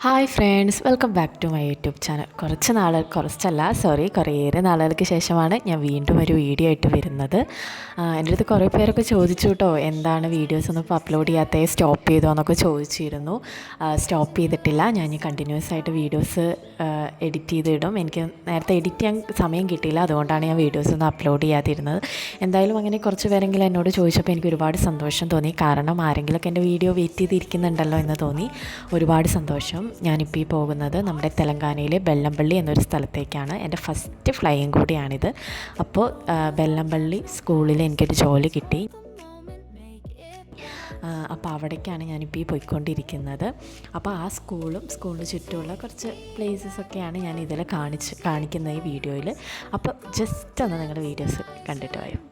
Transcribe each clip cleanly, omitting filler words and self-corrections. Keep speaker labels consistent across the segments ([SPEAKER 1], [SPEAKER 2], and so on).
[SPEAKER 1] Hi friends, welcome back to my YouTube channel. കുറേയേറെ നാളുകൾക്ക് ശേഷമാണ് ഞാൻ വീണ്ടും ഒരു വീഡിയോ ആയിട്ട് വരുന്നത്. എൻ്റെ അടുത്ത് കുറേ പേരൊക്കെ ചോദിച്ചു കേട്ടോ, എന്താണ് വീഡിയോസ് ഒന്നും ഇപ്പോൾ അപ്ലോഡ് ചെയ്യാത്തേ, സ്റ്റോപ്പ് ചെയ്തോ എന്നൊക്കെ ചോദിച്ചിരുന്നു. സ്റ്റോപ്പ് ചെയ്തിട്ടില്ല, ഞാൻ കണ്ടിന്യൂസ് ആയിട്ട് വീഡിയോസ് എഡിറ്റ് ചെയ്തിടും. എനിക്ക് നേരത്തെ എഡിറ്റ് ചെയ്യാൻ സമയം കിട്ടിയില്ല, അതുകൊണ്ടാണ് ഞാൻ വീഡിയോസ് ഒന്നും അപ്ലോഡ് ചെയ്യാതിരുന്നത്. എന്തായാലും അങ്ങനെ കുറച്ച് പേരെങ്കിലും എന്നോട് ചോദിച്ചപ്പോൾ എനിക്ക് ഒരുപാട് സന്തോഷം തോന്നി. കാരണം ആരെങ്കിലുമൊക്കെ എൻ്റെ വീഡിയോ വെയിറ്റ് ചെയ്തിരിക്കുന്നുണ്ടല്ലോ എന്ന് തോന്നി. ഒരുപാട് സന്തോഷം. ഞാനിപ്പോൾ ഈ പോകുന്നത് നമ്മുടെ തെലങ്കാനയിലെ ബെല്ലംപള്ളി എന്നൊരു സ്ഥലത്തേക്കാണ്. എൻ്റെ ഫസ്റ്റ് ഫ്ലൈയും കൂടിയാണിത്. അപ്പോൾ ബെല്ലംപള്ളി സ്കൂളിൽ എനിക്കൊരു ജോലി കിട്ടി. അപ്പോൾ അവിടേക്കാണ് ഞാനിപ്പോൾ ഈ പോയിക്കൊണ്ടിരിക്കുന്നത്. അപ്പോൾ ആ സ്കൂളിന് ചുറ്റുമുള്ള കുറച്ച് പ്ലേസസൊക്കെയാണ് ഞാൻ ഇതിൽ കാണിക്കുന്ന ഈ വീഡിയോയിൽ. അപ്പോൾ ജസ്റ്റ് ഒന്ന് നിങ്ങൾ വീഡിയോസ് കണ്ടിട്ട് വരും.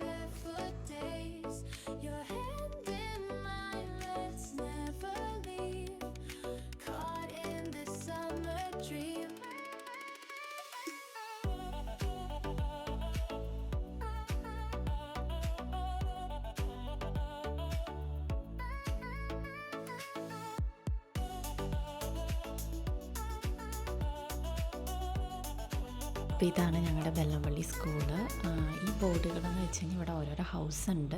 [SPEAKER 1] അപ്പോൾ ഇതാണ് ഞങ്ങളുടെ ബെല്ലംപള്ളി സ്കൂള്. ഈ ബോർഡുകളെന്ന് വെച്ച് കഴിഞ്ഞാൽ ഇവിടെ ഓരോരോ ഹൗസ് ഉണ്ട്.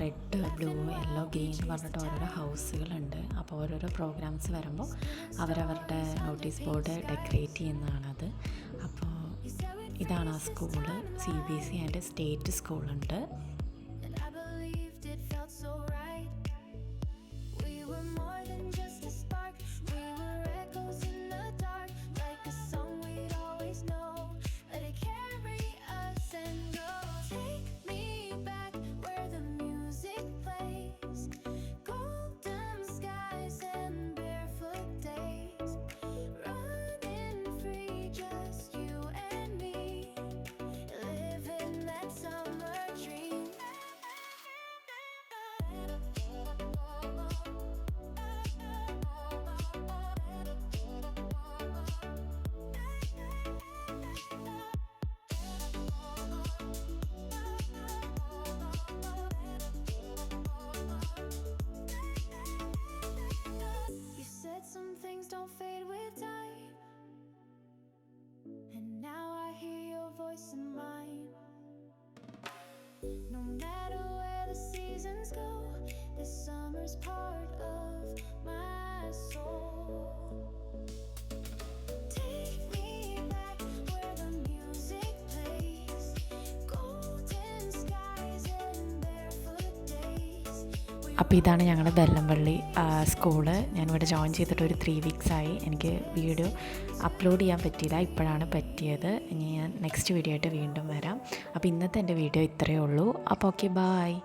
[SPEAKER 1] റെഡ്, ബ്ലൂ, യെല്ലോ, ഗ്രീൻ എന്ന് പറഞ്ഞിട്ട് ഓരോരോ ഹൗസുകളുണ്ട്. അപ്പോൾ ഓരോരോ പ്രോഗ്രാംസ് വരുമ്പോൾ അവരവരുടെ നോട്ടീസ് ബോർഡ് ഡെക്കറേറ്റ് ചെയ്യുന്നതാണത്. അപ്പോൾ ഇതാണ് ആ സ്കൂള്. CBSE ആൻഡ് സ്റ്റേറ്റ് സ്കൂളുണ്ട്. No matter where the seasons go, this summer's part of my soul. Take me back where the music plays, golden skies and barefoot days. അപ്പോൾ ഇതാണ് ഞങ്ങളുടെ ബെല്ലംപള്ളി school. ഞാനിവിടെ join ചെയ്തിട്ട് ഒരു 3 weeks ആയി. എനിക്ക് video upload ചെയ്യാൻ പറ്റിയില്ല, ഇപ്പോഴാണ് പറ്റിയത്. ഇനി ഞാൻ നെക്സ്റ്റ് വീഡിയോ ആയിട്ട് വീണ്ടും വരാം. അപ്പോൾ ഇന്നത്തെ എൻ്റെ വീഡിയോ ഇത്രയേ ഉള്ളൂ. അപ്പോൾ ഓക്കെ, ബായ്.